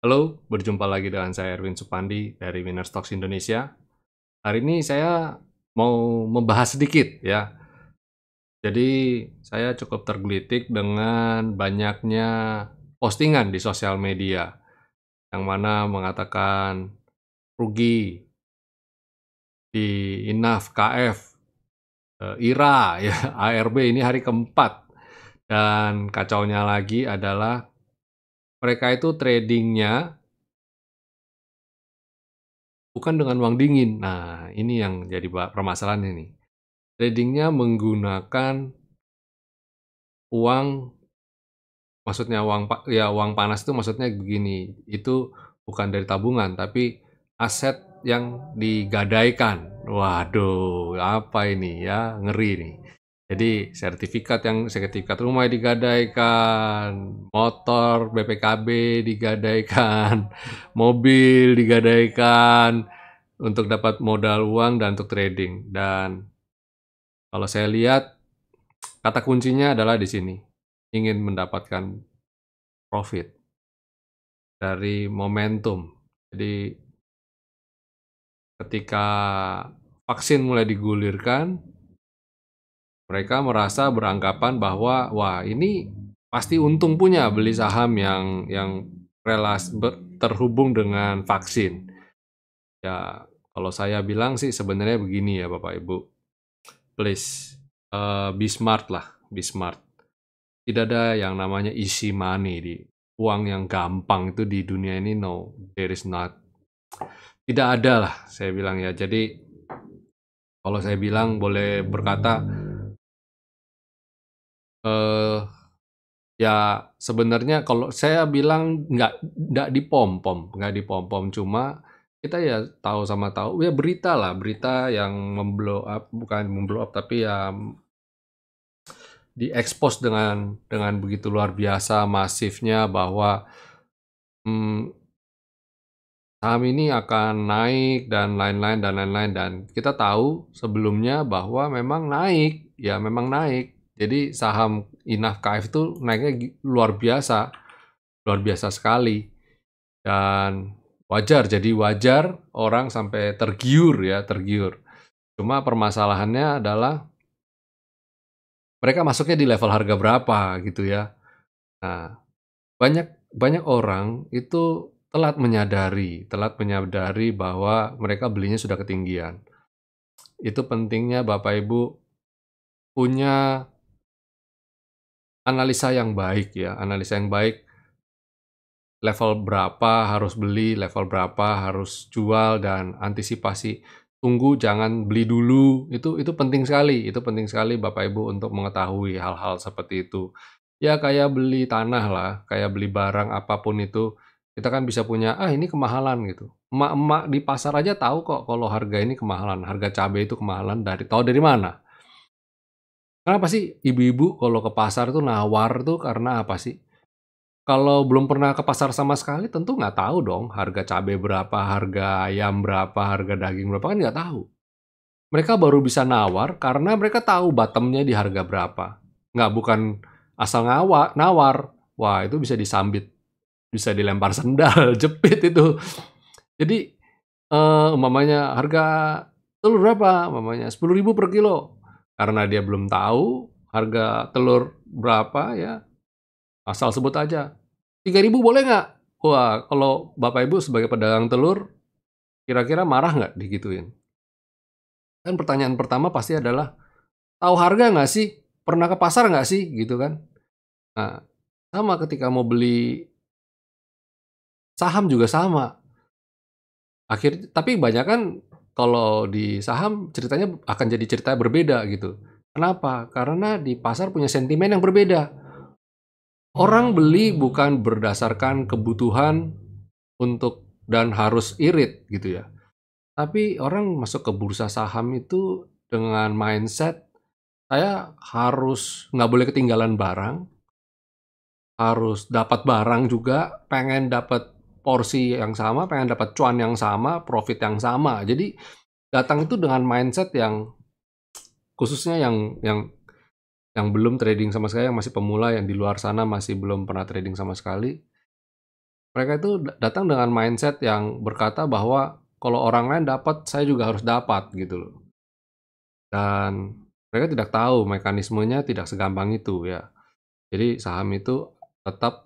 Halo, berjumpa lagi dengan saya Erwin Supandi dari Winner Stocks Indonesia. Hari ini saya mau membahas sedikit ya. Jadi saya cukup tergelitik dengan banyaknya postingan di sosial media yang mana mengatakan rugi di Inaf, KF, IRA, ya, ARB ini hari keempat. Dan kacaunya lagi adalah mereka itu tradingnya bukan dengan uang dingin. Nah, ini yang jadi permasalahan ini. Tradingnya menggunakan uang, maksudnya uang panas itu maksudnya begini, itu bukan dari tabungan, tapi aset yang digadaikan. Waduh, apa ini ya, ngeri nih. Jadi sertifikat rumah digadaikan, motor BPKB digadaikan, mobil digadaikan untuk dapat modal uang dan untuk trading. Dan kalau saya lihat kata kuncinya adalah di sini, ingin mendapatkan profit dari momentum. Jadi ketika vaksin mulai digulirkan, mereka merasa beranggapan bahwa wah ini pasti untung punya beli saham yang terhubung dengan vaksin. Ya, kalau saya bilang sih sebenarnya begini ya Bapak Ibu, please be smart lah, be smart. Tidak ada yang namanya easy money di uang yang gampang itu di dunia ini, no, there is not. Tidak ada lah saya bilang ya. Jadi kalau saya bilang boleh berkata, eh ya sebenarnya kalau saya bilang nggak dipom-pom, nggak dipom-pom, cuma kita ya tahu sama tahu ya berita lah, berita yang memblow up, bukan memblow up tapi ya diekspos dengan begitu luar biasa masifnya bahwa hmm, saham ini akan naik dan lain-lain, dan kita tahu sebelumnya bahwa memang naik, ya memang naik. Jadi saham Inaf KF itu naiknya luar biasa sekali. Dan wajar orang sampai tergiur ya, tergiur. Cuma permasalahannya adalah mereka masuknya di level harga berapa gitu ya. Nah, banyak banyak orang itu telat menyadari bahwa mereka belinya sudah ketinggian. Itu pentingnya Bapak Ibu punya analisa yang baik ya, analisa yang baik, level berapa harus beli, level berapa harus jual, dan antisipasi. Tunggu, jangan beli dulu, itu penting sekali Bapak Ibu untuk mengetahui hal-hal seperti itu. Ya kayak beli tanah lah, kayak beli barang apapun itu, kita kan bisa punya, "Ah ini kemahalan," gitu. Emak-emak di pasar aja tahu kok kalau harga ini kemahalan, harga cabai itu kemahalan, tahu dari mana? Kenapa sih ibu-ibu kalau ke pasar tuh nawar tuh karena apa sih? Kalau belum pernah ke pasar sama sekali tentu nggak tahu dong harga cabai berapa, harga ayam berapa, harga daging berapa, kan nggak tahu. Mereka baru bisa nawar karena mereka tahu bottom-nya di harga berapa. Bukan asal nawar. Wah, itu bisa disambit, bisa dilempar sendal, jepit itu. Jadi, umpamanya harga telur berapa, umpamanya 10.000 per kilo. Karena dia belum tahu harga telur berapa ya, asal sebut aja, 3.000 boleh nggak? Wah, kalau Bapak Ibu sebagai pedagang telur, kira-kira marah nggak digituin? Kan pertanyaan pertama pasti adalah, tahu harga nggak sih? Pernah ke pasar nggak sih? Gitu kan. Nah, sama ketika mau beli saham juga sama. Tapi banyak kan kalau di saham ceritanya akan jadi cerita berbeda gitu. Kenapa? Karena di pasar punya sentimen yang berbeda. Orang beli bukan berdasarkan kebutuhan dan harus irit gitu ya. Tapi orang masuk ke bursa saham itu dengan mindset, saya harus nggak boleh ketinggalan barang, harus dapat barang juga, pengen dapat porsi yang sama, pengen dapat cuan yang sama, profit yang sama. Jadi datang itu dengan mindset yang khususnya yang belum trading sama sekali, yang masih pemula, yang di luar sana masih belum pernah trading sama sekali, Mereka itu datang dengan mindset yang berkata bahwa, "Kalau orang lain dapat, saya juga harus dapat," gitu loh. Dan mereka tidak tahu mekanismenya tidak segampang itu ya. Jadi saham itu tetap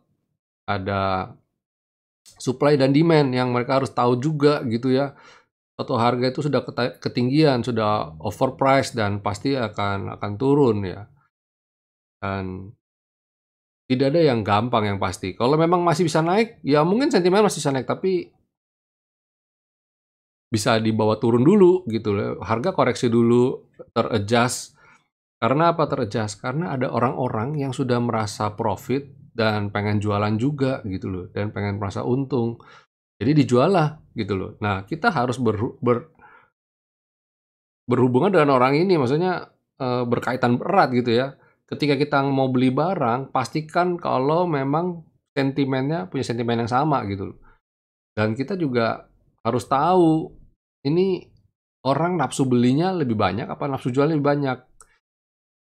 ada supply dan demand yang mereka harus tahu juga gitu ya. Suatu harga itu sudah ketinggian, sudah overpriced dan pasti akan turun ya. Dan tidak ada yang gampang yang pasti. Kalau memang masih bisa naik, ya mungkin sentimen masih bisa naik, tapi bisa dibawa turun dulu gitu loh. Harga koreksi dulu, ter-adjust. Karena apa ter-adjust? Karena ada orang-orang yang sudah merasa profit dan pengen jualan juga gitu loh, dan pengen merasa untung. Jadi dijual lah gitu loh. Nah, kita harus berhubungan dengan orang ini, maksudnya, berkaitan erat gitu ya. Ketika kita mau beli barang, pastikan kalau memang sentimennya punya sentimen yang sama gitu loh. Dan kita juga harus tahu, ini orang nafsu belinya lebih banyak apa nafsu jualnya lebih banyak.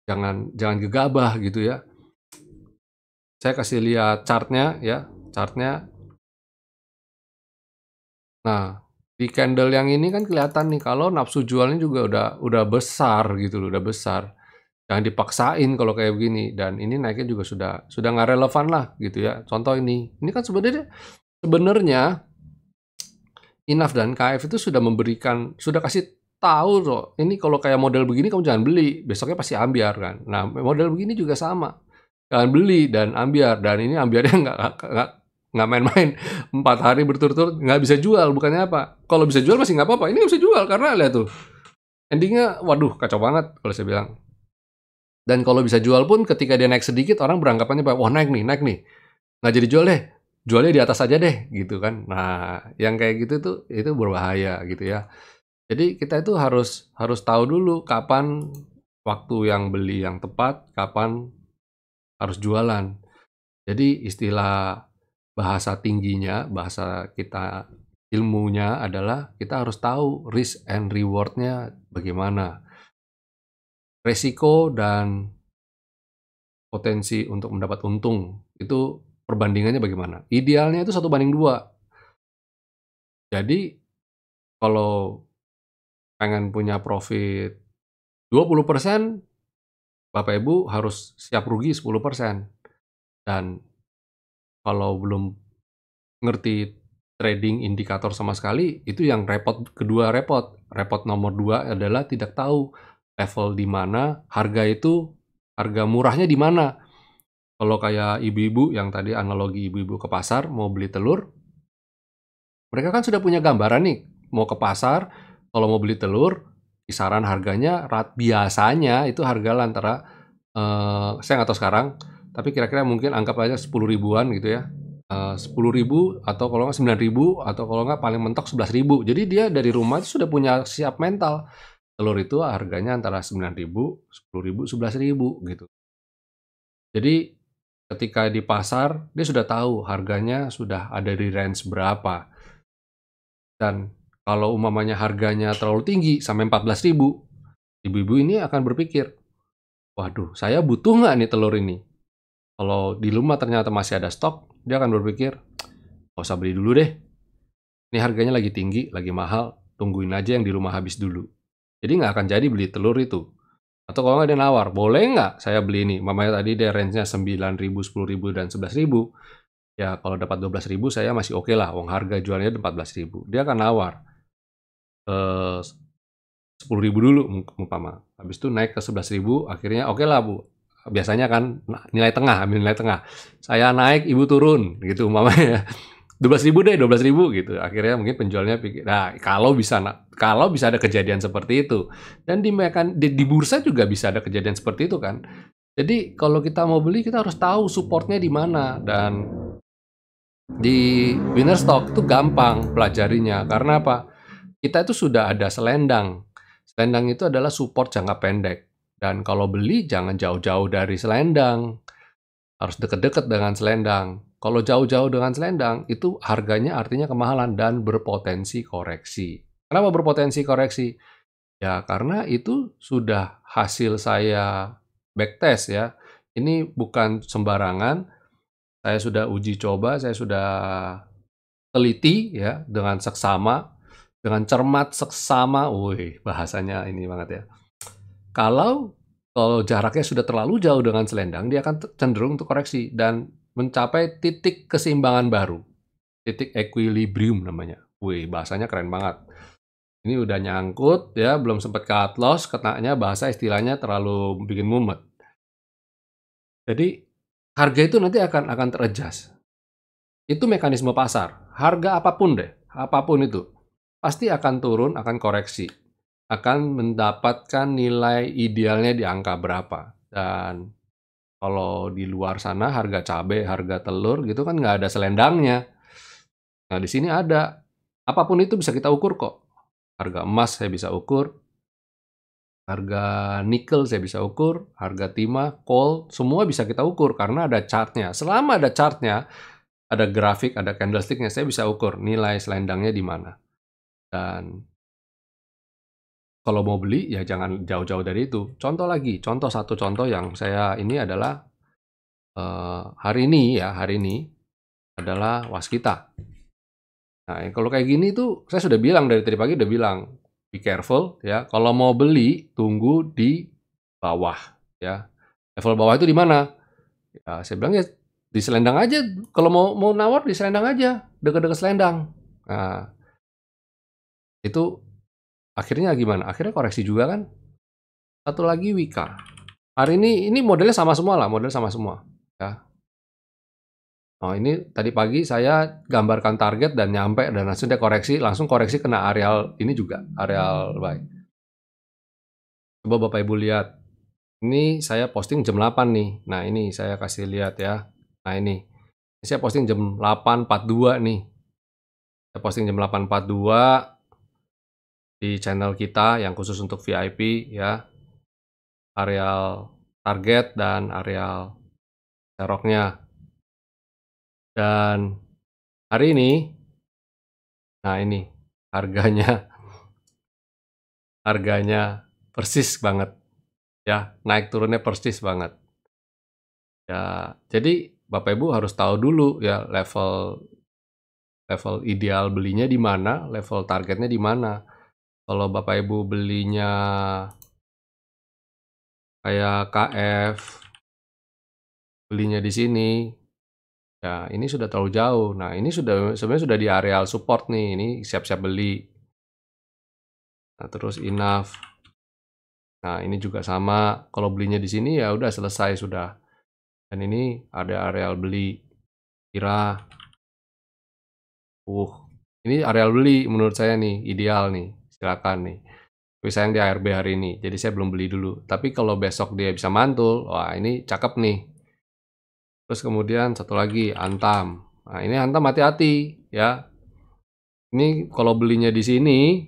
Jangan jangan gegabah gitu ya. Saya kasih lihat chart-nya ya, chart-nya. Nah, di candle yang ini kan kelihatan nih kalau nafsu jualnya juga udah besar gitu loh, udah besar. Jangan dipaksain kalau kayak begini, dan ini naiknya juga sudah nggak relevan lah gitu ya. Contoh ini kan sebenarnya Inaf dan KF itu sudah kasih tahu loh, ini kalau kayak model begini kamu jangan beli, besoknya pasti ambyar kan. Nah, model begini juga sama, jangan beli dan ambyar, dan ini ambyarnya nggak main-main, 4 hari berturut-turut nggak bisa jual, bukannya apa, kalau bisa jual masih nggak apa-apa, ini nggak bisa jual karena lihat tuh, ending-nya waduh kacau banget kalau saya bilang. Dan kalau bisa jual pun ketika dia naik sedikit orang beranggapannya bahwa, "Wah naik nih, nggak jadi jual deh, jualnya di atas aja deh," gitu kan. Nah, yang kayak gitu tuh itu berbahaya gitu ya. Jadi kita itu harus harus tahu dulu kapan waktu yang beli yang tepat, kapan harus jualan. Jadi istilah bahasa tingginya, bahasa kita ilmunya adalah kita harus tahu risk and reward-nya bagaimana. Resiko dan potensi untuk mendapat untung, itu perbandingannya bagaimana? Idealnya itu 1:2. Jadi kalau pengen punya profit 20%, Bapak Ibu harus siap rugi 10%. Dan kalau belum ngerti trading indikator sama sekali, itu yang kedua repot. Repot nomor 2 adalah tidak tahu level di mana harga murahnya di mana. Kalau kayak ibu-ibu yang tadi analogi ibu-ibu ke pasar mau beli telur, mereka kan sudah punya gambaran nih, mau ke pasar, kalau mau beli telur, kisaran harganya biasanya itu harga antara, saya nggak tahu sekarang, tapi kira-kira mungkin anggap aja 10 ribuan gitu ya. 10 ribu atau kalau nggak 9 ribu atau kalau nggak paling mentok 11 ribu. Jadi dia dari rumah itu sudah punya siap mental, telur itu harganya antara 9 ribu, 10 ribu, 11 ribu gitu. Jadi ketika di pasar, dia sudah tahu harganya sudah ada di range berapa. Dan kalau umpamanya harganya terlalu tinggi sampai 14 ribu, ibu-ibu ini akan berpikir, "Waduh, saya butuh nggak nih telur ini?" Kalau di rumah ternyata masih ada stok, dia akan berpikir, "Nggak usah beli dulu deh. Ini harganya lagi tinggi, lagi mahal, tungguin aja yang di rumah habis dulu." Jadi nggak akan jadi beli telur itu. Atau kalau nggak dia nawar, "Boleh nggak saya beli ini?" Mamanya tadi dia range-nya 9 ribu, 10 ribu, dan 11 ribu. Ya kalau dapat 12 ribu saya masih oke lah, wong harga jualnya 14 ribu. Dia akan nawar, 10 ribu dulu umpama, habis itu naik ke 11 ribu, akhirnya oke lah Bu, biasanya kan nilai tengah, ambil nilai tengah. Saya naik, Ibu turun, gitu umpamanya. 12 ribu deh, 12 ribu gitu. Akhirnya mungkin penjualnya pikir, nah kalau bisa ada kejadian seperti itu. Dan di bursa juga bisa ada kejadian seperti itu kan. Jadi kalau kita mau beli kita harus tahu supportnya di mana, dan di winner stock itu gampang pelajarinya. Karena apa? Kita itu sudah ada selendang. Selendang itu adalah support jangka pendek. Dan kalau beli jangan jauh-jauh dari selendang. Harus deket-deket dengan selendang. Kalau jauh-jauh dengan selendang, itu harganya artinya kemahalan dan berpotensi koreksi. Kenapa berpotensi koreksi? Ya, karena itu sudah hasil saya backtest ya. Ini bukan sembarangan. Saya sudah uji coba, saya sudah teliti ya, dengan seksama, dengan cermat, seksama, wih bahasanya ini banget ya. Kalau jaraknya sudah terlalu jauh dengan selendang, dia akan cenderung untuk koreksi dan mencapai titik keseimbangan baru, titik equilibrium namanya. Wih, bahasanya keren banget. Ini udah nyangkut ya, belum sempat cut loss, kenanya bahasa istilahnya terlalu bikin mumet. Jadi harga itu nanti akan ter-adjust. Itu mekanisme pasar. Harga apapun deh, apapun itu, pasti akan turun, akan koreksi, akan mendapatkan nilai idealnya di angka berapa. Dan kalau di luar sana harga cabai, harga telur gitu kan nggak ada selendangnya. Nah di sini ada. Apapun itu bisa kita ukur kok. Harga emas saya bisa ukur, harga nikel saya bisa ukur, harga timah, coal, semua bisa kita ukur karena ada chartnya. Selama ada chartnya, ada grafik, ada candlesticknya, saya bisa ukur nilai selendangnya di mana. Dan kalau mau beli ya jangan jauh-jauh dari itu. Contoh lagi, satu contoh yang saya ini adalah hari ini adalah waskita. Nah, kalau kayak gini tuh saya sudah bilang dari tadi pagi udah bilang, be careful ya. Kalau mau beli tunggu di bawah ya. Level bawah itu di mana? Ya, saya bilang ya di selendang aja. Kalau mau nawar di selendang aja, dekat-dekat selendang. Nah, itu akhirnya gimana? Akhirnya koreksi juga kan. Satu lagi Wika. Hari ini modelnya sama semua lah, model sama semua. Ya. Oh ini tadi pagi saya gambarkan target dan nyampe dan langsung koreksi kena areal ini juga, areal buy. Coba Bapak Ibu lihat. Ini saya posting jam 8 nih. Nah, ini saya kasih lihat ya. Nah, ini. Ini saya posting jam 8.42 nih. Saya posting jam 8.42 di channel kita yang khusus untuk VIP ya. Areal target dan areal seroknya. Dan hari ini, nah ini harganya persis banget ya, naik turunnya persis banget. Ya, jadi Bapak Ibu harus tahu dulu ya level ideal belinya di mana, level targetnya di mana. Kalau Bapak Ibu belinya kayak KF, belinya di sini, ya ini sudah terlalu jauh. Nah, ini sebenarnya sudah di areal support nih, ini siap-siap beli. Nah, terus enough. Nah, ini juga sama, kalau belinya di sini ya udah selesai sudah. Dan ini ada areal beli, kira, ini areal beli menurut saya nih, ideal nih, silakan nih. Tapi sayang di ARB hari ini, jadi saya belum beli dulu. Tapi kalau besok dia bisa mantul, wah ini cakep nih. Terus kemudian satu lagi, Antam. Nah ini Antam hati-hati ya. Ini kalau belinya di sini,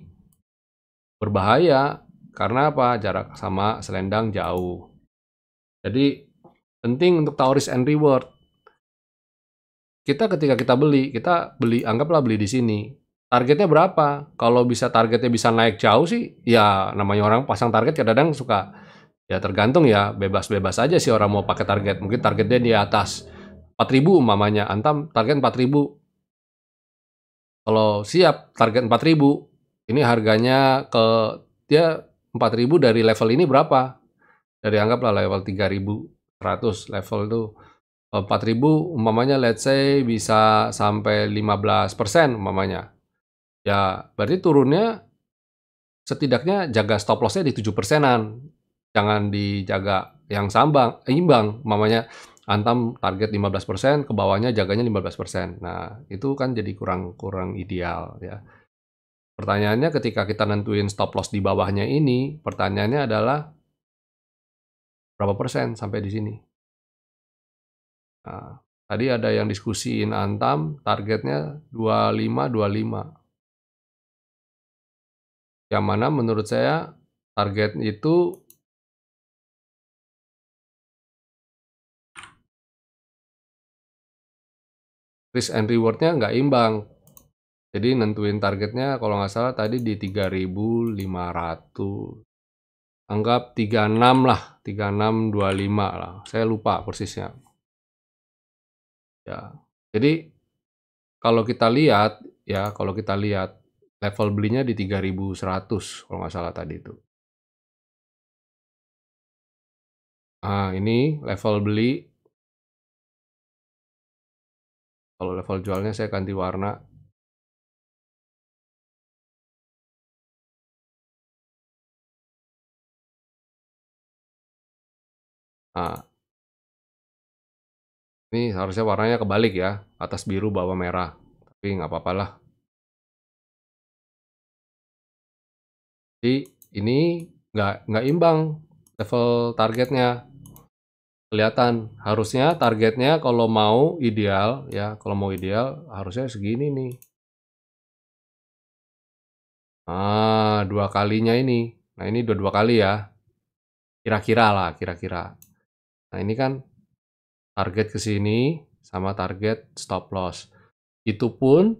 berbahaya. Karena apa? Jarak sama selendang jauh. Jadi penting untuk tahu risk and reward. Ketika kita beli, anggaplah beli di sini. Targetnya berapa? Kalau targetnya bisa naik jauh sih, ya namanya orang pasang target kadang-kadang suka, ya tergantung ya, bebas-bebas aja sih orang mau pakai target. Mungkin targetnya di atas 4.000 umpamanya, Antam target 4.000. Kalau siap target 4.000, ini harganya dia 4.000 dari level ini berapa? Dari anggaplah level 3.100 level itu 4.000 umpamanya let's say bisa sampai 15% umpamanya. Ya, berarti turunnya setidaknya jaga stop loss-nya di 7%-an. Jangan dijaga yang imbang. Umpamanya Antam target 15%, ke bawahnya jaganya 15%. Nah, itu kan jadi kurang ideal ya. Pertanyaannya ketika kita nentuin stop loss di bawahnya ini, pertanyaannya adalah berapa persen sampai di sini? Nah, tadi ada yang diskusiin Antam targetnya 25. Yang mana menurut saya target itu risk and reward-nya nggak imbang. Jadi nentuin targetnya kalau nggak salah tadi di 3.500. Anggap 36 lah, 3625 lah. Saya lupa persisnya. Ya. Jadi kalau kita lihat ya, kalau kita lihat level belinya di 3.100 kalau nggak salah tadi itu. Nah, ini level beli, kalau level jualnya saya ganti warna. Nah, ini harusnya warnanya kebalik ya, atas biru bawah merah, tapi nggak apa-apa lah. Jadi ini nggak imbang level targetnya. Kelihatan, harusnya targetnya kalau mau ideal ya, kalau mau ideal harusnya segini nih. Ah, 2 kalinya ini. Nah, ini udah 2 kali ya, kira-kira lah, kira-kira. Nah, ini kan target ke sini sama target stop loss. Itu pun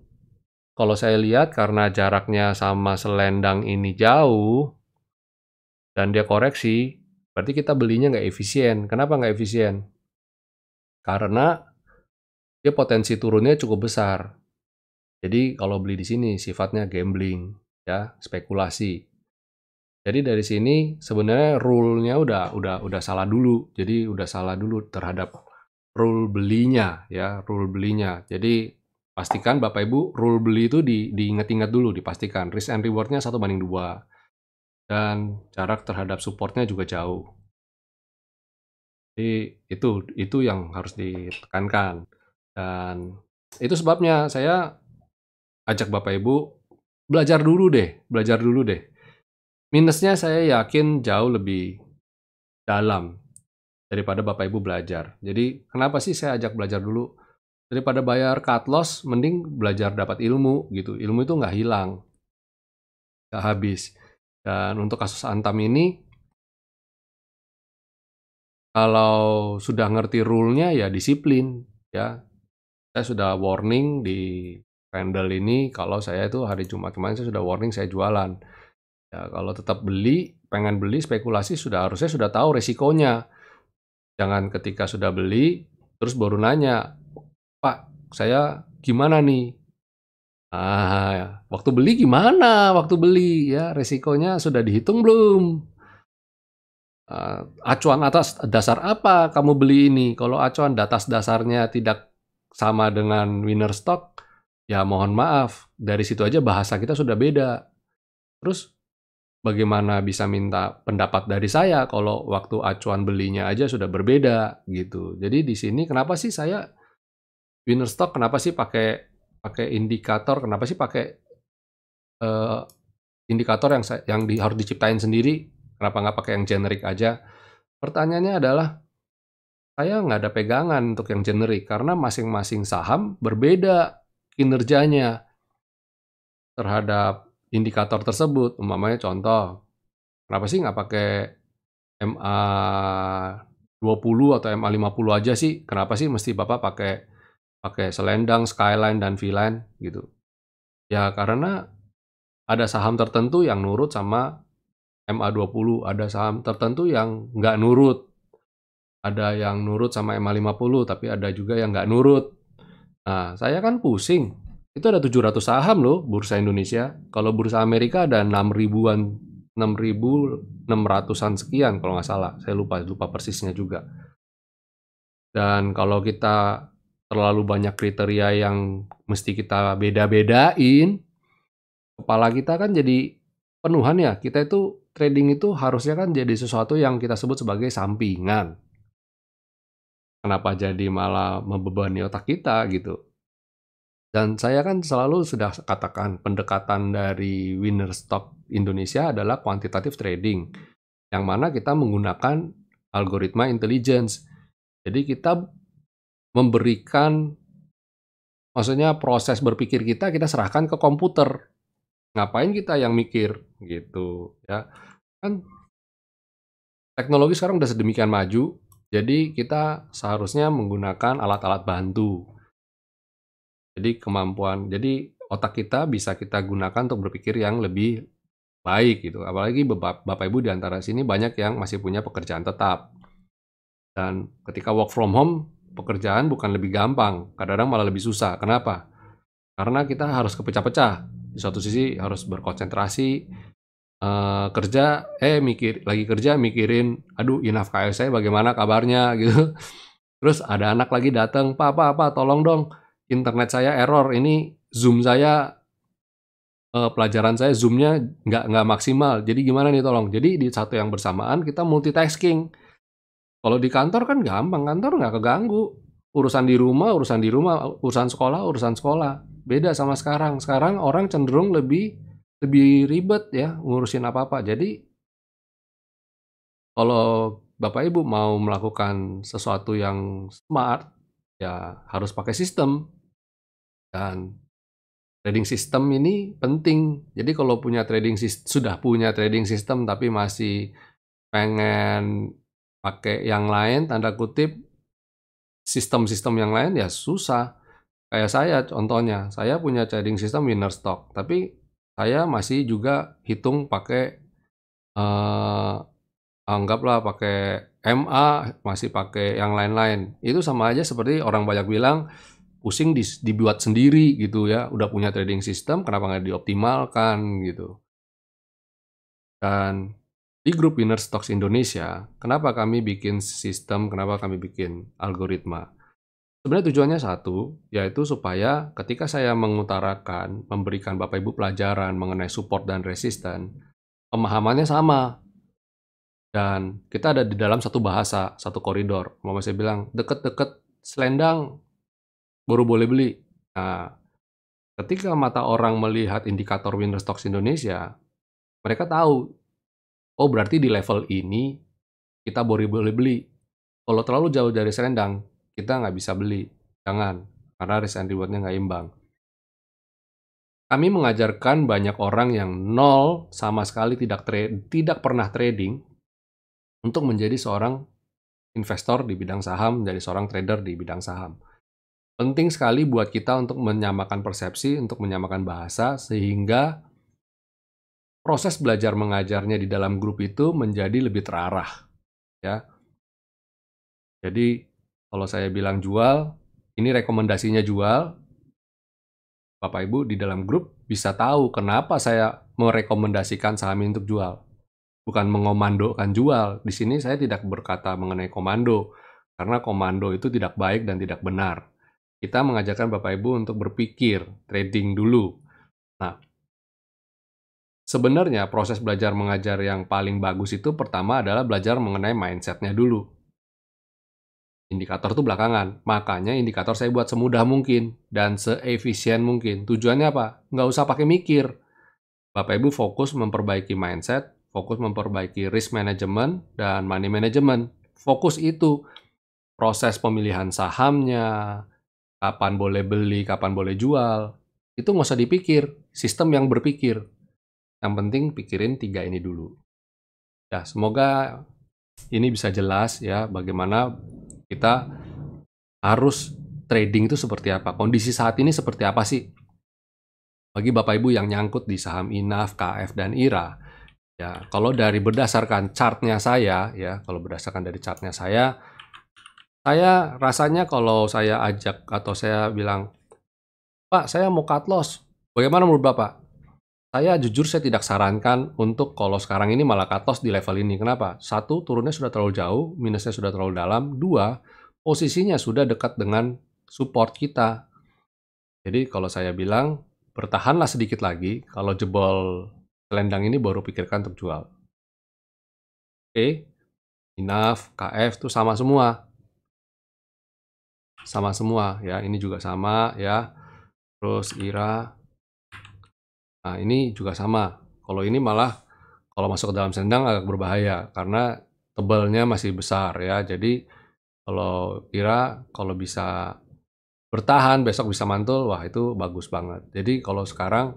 kalau saya lihat karena jaraknya sama selendang ini jauh dan dia koreksi, berarti kita belinya nggak efisien. Kenapa nggak efisien? Karena dia potensi turunnya cukup besar. Jadi kalau beli di sini sifatnya gambling, ya, spekulasi. Jadi dari sini sebenarnya rule-nya udah salah dulu. Jadi udah salah dulu terhadap rule belinya ya, rule belinya. Jadi pastikan Bapak Ibu rule beli itu diingat-ingat dulu, dipastikan risk and reward-nya 1:2 dan jarak terhadap support-nya juga jauh. Jadi itu yang harus ditekankan. Dan itu sebabnya saya ajak Bapak Ibu belajar dulu deh. Minusnya saya yakin jauh lebih dalam daripada Bapak Ibu belajar. Jadi kenapa sih saya ajak belajar dulu? Daripada bayar cut loss, mending belajar dapat ilmu gitu. Ilmu itu nggak hilang, nggak habis. Dan untuk kasus Antam ini, kalau sudah ngerti rule-nya ya disiplin ya. Saya sudah warning di candle ini kalau saya itu hari Jumat kemarin saya sudah warning saya jualan. Ya, kalau tetap pengen beli spekulasi harusnya sudah tahu resikonya. Jangan ketika sudah beli, terus baru nanya, "Pak, saya gimana nih?" Waktu beli gimana? Waktu beli ya, resikonya sudah dihitung belum? Acuan atas dasar apa kamu beli ini? Kalau acuan atas dasarnya tidak sama dengan winner stock, ya mohon maaf, dari situ aja bahasa kita sudah beda. Terus bagaimana bisa minta pendapat dari saya kalau waktu acuan belinya aja sudah berbeda gitu. Jadi di sini kenapa sih saya winner stock, kenapa sih pakai pakai indikator, kenapa sih pakai eh, indikator yang harus diciptain sendiri, kenapa nggak pakai yang generik aja? Pertanyaannya adalah saya nggak ada pegangan untuk yang generik karena masing-masing saham berbeda kinerjanya terhadap indikator tersebut. Umpamanya contoh, kenapa sih nggak pakai MA 20 atau MA 50 aja sih? Kenapa sih mesti Bapak pakai pakai Selendang, Skyline, dan V-Line gitu? Ya karena ada saham tertentu yang nurut sama MA 20, ada saham tertentu yang nggak nurut. Ada yang nurut sama MA 50, tapi ada juga yang nggak nurut. Nah, saya kan pusing. Itu ada 700 saham loh, Bursa Indonesia. Kalau Bursa Amerika ada 6 ribuan, 6.600-an sekian kalau nggak salah. Saya lupa persisnya juga. Dan kalau kita terlalu banyak kriteria yang mesti kita beda-bedain, kepala kita kan jadi penuhan ya. Kita itu trading itu harusnya kan jadi sesuatu yang kita sebut sebagai sampingan. Kenapa jadi malah membebani otak kita gitu. Dan saya kan selalu sudah katakan pendekatan dari winner stock Indonesia adalah quantitative trading. Yang mana kita menggunakan algoritma intelligence. Jadi kita memberikan, maksudnya proses berpikir kita serahkan ke komputer. Ngapain kita yang mikir gitu ya. Kan teknologi sekarang udah sedemikian maju, jadi kita seharusnya menggunakan alat-alat bantu. Jadi otak kita bisa kita gunakan untuk berpikir yang lebih baik gitu. Apalagi Bapak Ibu di antara sini banyak yang masih punya pekerjaan tetap. Dan ketika work from home, pekerjaan bukan lebih gampang, kadang-kadang malah lebih susah. Kenapa? Karena kita harus kepecah-pecah. Di satu sisi harus berkonsentrasi, kerja, lagi kerja mikirin, "Aduh enough KF saya bagaimana kabarnya?" Gitu. Terus ada anak lagi datang, "Pak, tolong dong, internet saya error, ini Zoom saya, pelajaran saya Zoom-nya nggak maksimal, jadi gimana nih tolong?" Jadi di satu yang bersamaan kita multitasking. Kalau di kantor kan gampang, kantor nggak keganggu. Urusan di rumah, urusan sekolah. Beda sama sekarang. Sekarang orang cenderung lebih lebih ribet ya ngurusin apa-apa. Jadi kalau Bapak Ibu mau melakukan sesuatu yang smart, ya harus pakai sistem. Dan trading system ini penting. Jadi kalau sudah punya trading system tapi masih pengen pakai yang lain, tanda kutip, sistem-sistem yang lain ya susah. Kayak saya contohnya, saya punya trading system winner stock, tapi saya masih juga hitung pakai, eee, anggaplah pakai MA, masih pakai yang lain-lain. Itu sama aja seperti orang banyak bilang, pusing dibuat sendiri gitu ya, udah punya trading system kenapa nggak dioptimalkan gitu. Dan di grup Winner Stocks Indonesia, kenapa kami bikin sistem, kenapa kami bikin algoritma? Sebenarnya tujuannya satu, yaitu supaya ketika saya mengutarakan, memberikan Bapak Ibu pelajaran mengenai support dan resisten, pemahamannya sama. Dan kita ada di dalam satu bahasa, satu koridor. Mama saya bilang, deket-deket selendang baru boleh beli. Nah, ketika mata orang melihat indikator Winner Stocks Indonesia, mereka tahu, oh berarti di level ini kita baru boleh beli. Kalau terlalu jauh dari selendang, kita nggak bisa beli. Jangan, karena risk and reward-nya nggak imbang. Kami mengajarkan banyak orang yang nol sama sekali tidak pernah trading untuk menjadi seorang investor di bidang saham, menjadi seorang trader di bidang saham. Penting sekali buat kita untuk menyamakan persepsi, untuk menyamakan bahasa, sehingga proses belajar mengajarnya di dalam grup itu menjadi lebih terarah. Ya. Jadi, kalau saya bilang jual, ini rekomendasinya jual, Bapak Ibu di dalam grup bisa tahu kenapa saya merekomendasikan saham ini untuk jual. Bukan mengomandokan jual. Di sini saya tidak berkata mengenai komando, karena komando itu tidak baik dan tidak benar. Kita mengajarkan Bapak Ibu untuk berpikir, trading dulu. Nah, sebenarnya proses belajar mengajar yang paling bagus itu pertama adalah belajar mengenai mindset-nya dulu. Indikator itu belakangan. Makanya indikator saya buat semudah mungkin dan seefisien mungkin. Tujuannya apa? Nggak usah pakai mikir. Bapak Ibu fokus memperbaiki mindset, fokus memperbaiki risk management, dan money management. Fokus itu, proses pemilihan sahamnya, kapan boleh beli, kapan boleh jual, itu nggak usah dipikir, sistem yang berpikir. Yang penting pikirin 3 ini dulu. Ya, semoga ini bisa jelas ya bagaimana kita harus trading itu seperti apa, kondisi saat ini seperti apa sih? Bagi Bapak Ibu yang nyangkut di saham INAF, KF, dan IRA, ya, kalau dari berdasarkan chart-nya saya, ya, kalau berdasarkan dari chart-nya saya rasanya kalau saya ajak atau saya bilang, "Pak, saya mau cut loss." Bagaimana menurut Bapak? Saya tidak sarankan untuk kalau sekarang ini malah cut loss di level ini. Kenapa? Satu, turunnya sudah terlalu jauh, minusnya sudah terlalu dalam. Dua, posisinya sudah dekat dengan support kita. Jadi kalau saya bilang, bertahanlah sedikit lagi, kalau jebol selendang ini baru pikirkan untuk jual. Oke, INAF, KF itu sama semua. Sama semua ya, ini juga sama ya. Terus IRA, nah ini juga sama. Kalau ini malah kalau masuk ke dalam selendang agak berbahaya karena tebalnya masih besar ya. Jadi kalau IRA kalau bisa bertahan besok bisa mantul, wah itu bagus banget. Jadi kalau sekarang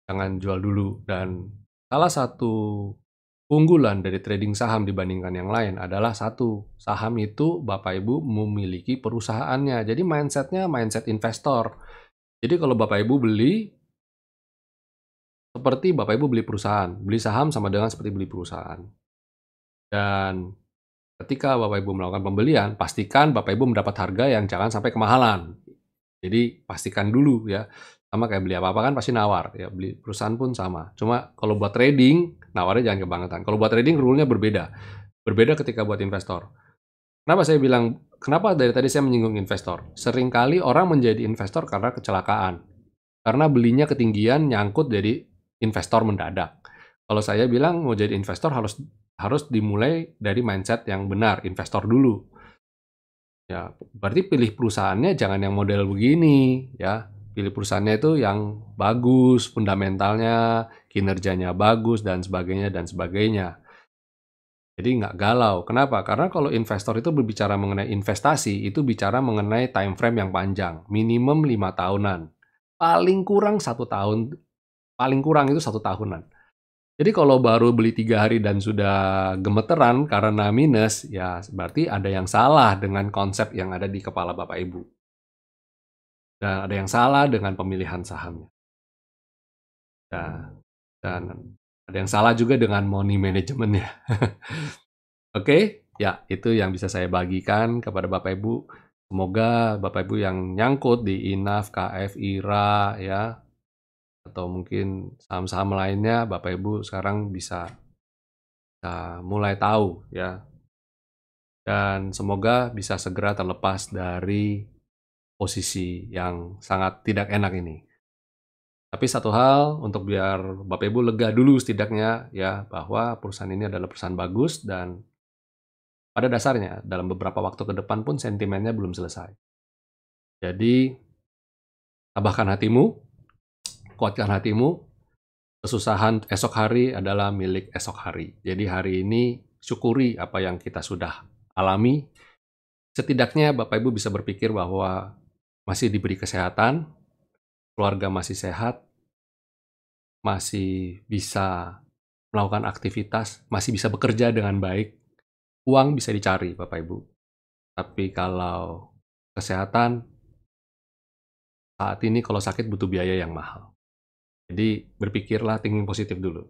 jangan jual dulu. Dan salah satu keunggulan dari trading saham dibandingkan yang lain adalah satu, saham itu Bapak Ibu memiliki perusahaannya. Jadi mindset-nya mindset investor. Jadi kalau Bapak Ibu beli, seperti Bapak Ibu beli perusahaan. Beli saham sama dengan seperti beli perusahaan. Dan ketika Bapak Ibu melakukan pembelian, pastikan Bapak Ibu mendapat harga yang jangan sampai kemahalan. Jadi pastikan dulu ya, sama kayak beli apa-apa kan pasti nawar ya, beli perusahaan pun sama. Cuma kalau buat trading, nawarnya jangan kebangetan. Kalau buat trading rule-nya berbeda. Berbeda ketika buat investor. Kenapa dari tadi saya menyinggung investor? Seringkali orang menjadi investor karena kecelakaan. Karena belinya ketinggian, nyangkut jadi investor mendadak. Kalau saya bilang mau jadi investor harus dimulai dari mindset yang benar, investor dulu. Ya, berarti pilih perusahaannya jangan yang model begini, ya. Pilih perusahaannya itu yang bagus, fundamentalnya, kinerjanya bagus, dan sebagainya, dan sebagainya. Jadi nggak galau. Kenapa? Karena kalau investor itu berbicara mengenai investasi, itu bicara mengenai time frame yang panjang, minimum 5 tahunan. Paling kurang 1 tahun, paling kurang itu 1 tahunan. Jadi kalau baru beli 3 hari dan sudah gemeteran karena minus, ya berarti ada yang salah dengan konsep yang ada di kepala Bapak Ibu. Dan ada yang salah dengan pemilihan sahamnya. Nah, dan ada yang salah juga dengan money manajemennya. Oke, ya itu yang bisa saya bagikan kepada Bapak Ibu. Semoga Bapak Ibu yang nyangkut di INAF, KF, IRA, ya, atau mungkin saham-saham lainnya, Bapak Ibu sekarang bisa mulai tahu ya, dan semoga bisa segera terlepas dari posisi yang sangat tidak enak ini. Tapi satu hal untuk biar Bapak Ibu lega dulu setidaknya ya, bahwa perusahaan ini adalah perusahaan bagus dan pada dasarnya dalam beberapa waktu ke depan pun sentimennya belum selesai. Jadi tabahkan hatimu, kuatkan hatimu, kesusahan esok hari adalah milik esok hari. Jadi hari ini syukuri apa yang kita sudah alami. Setidaknya Bapak Ibu bisa berpikir bahwa masih diberi kesehatan, keluarga masih sehat, masih bisa melakukan aktivitas, masih bisa bekerja dengan baik. Uang bisa dicari Bapak Ibu. Tapi kalau kesehatan, saat ini kalau sakit butuh biaya yang mahal. Jadi berpikirlah thinking positif dulu.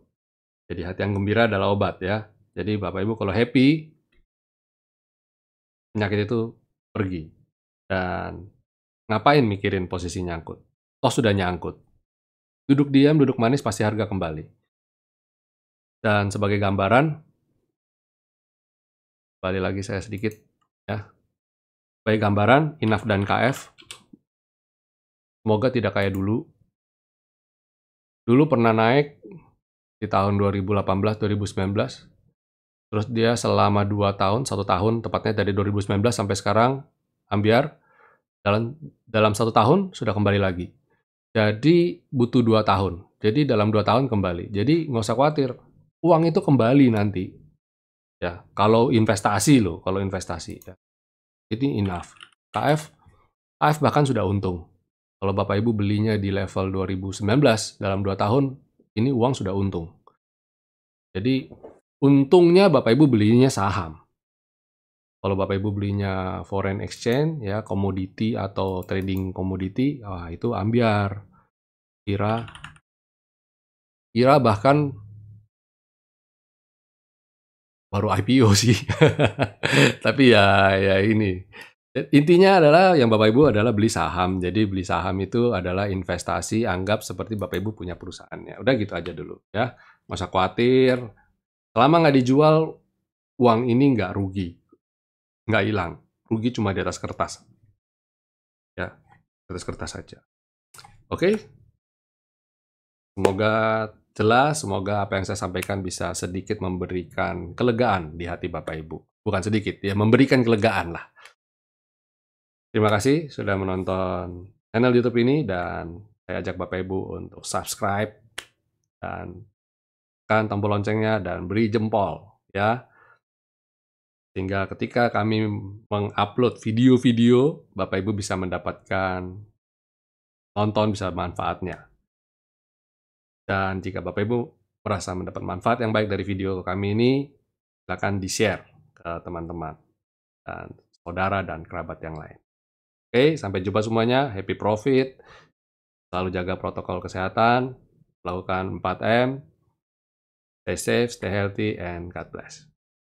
Jadi hati yang gembira adalah obat ya. Jadi Bapak Ibu kalau happy, penyakit itu pergi. Dan ngapain mikirin posisi nyangkut? Toh sudah nyangkut. Duduk diam, duduk manis, pasti harga kembali. Dan sebagai gambaran, kembali lagi saya sedikit ya. Sebagai gambaran, INAF dan KF, semoga tidak kayak dulu. Dulu pernah naik di tahun 2018-2019, terus dia selama 2 tahun, 1 tahun, tepatnya dari 2019 sampai sekarang, ambiar, dalam 1 tahun sudah kembali lagi. Jadi butuh 2 tahun. Jadi dalam 2 tahun kembali. Jadi nggak usah khawatir, uang itu kembali nanti. Ya, kalau investasi loh, kalau investasi. Ya. Ini enough. KF bahkan sudah untung. Kalau Bapak Ibu belinya di level 2019, dalam 2 tahun, ini uang sudah untung. Jadi untungnya Bapak Ibu belinya saham. Kalau Bapak Ibu belinya foreign exchange, ya komoditi atau trading komoditi, wah itu ambiar. Kira bahkan baru IPO sih. Tapi ya ini. Intinya adalah yang Bapak Ibu adalah beli saham. Jadi beli saham itu adalah investasi, anggap seperti Bapak Ibu punya perusahaannya. Udah gitu aja dulu ya. Nggak usah khawatir. Selama nggak dijual, uang ini nggak rugi. Nggak hilang. Rugi cuma di atas kertas. Ya, di atas kertas saja. Oke? Semoga jelas, semoga apa yang saya sampaikan bisa sedikit memberikan kelegaan di hati Bapak Ibu. Bukan sedikit, ya memberikan kelegaan lah. Terima kasih sudah menonton channel YouTube ini dan saya ajak Bapak Ibu untuk subscribe dan tekan tombol loncengnya dan beri jempol ya. Sehingga ketika kami mengupload video-video, Bapak Ibu bisa mendapatkan bisa manfaatnya. Dan jika Bapak Ibu merasa mendapat manfaat yang baik dari video kami ini, silakan di-share ke teman-teman dan saudara dan kerabat yang lain. Oke, sampai jumpa semuanya. Happy profit. Selalu jaga protokol kesehatan. Lakukan 4M. Stay safe, stay healthy, and God bless.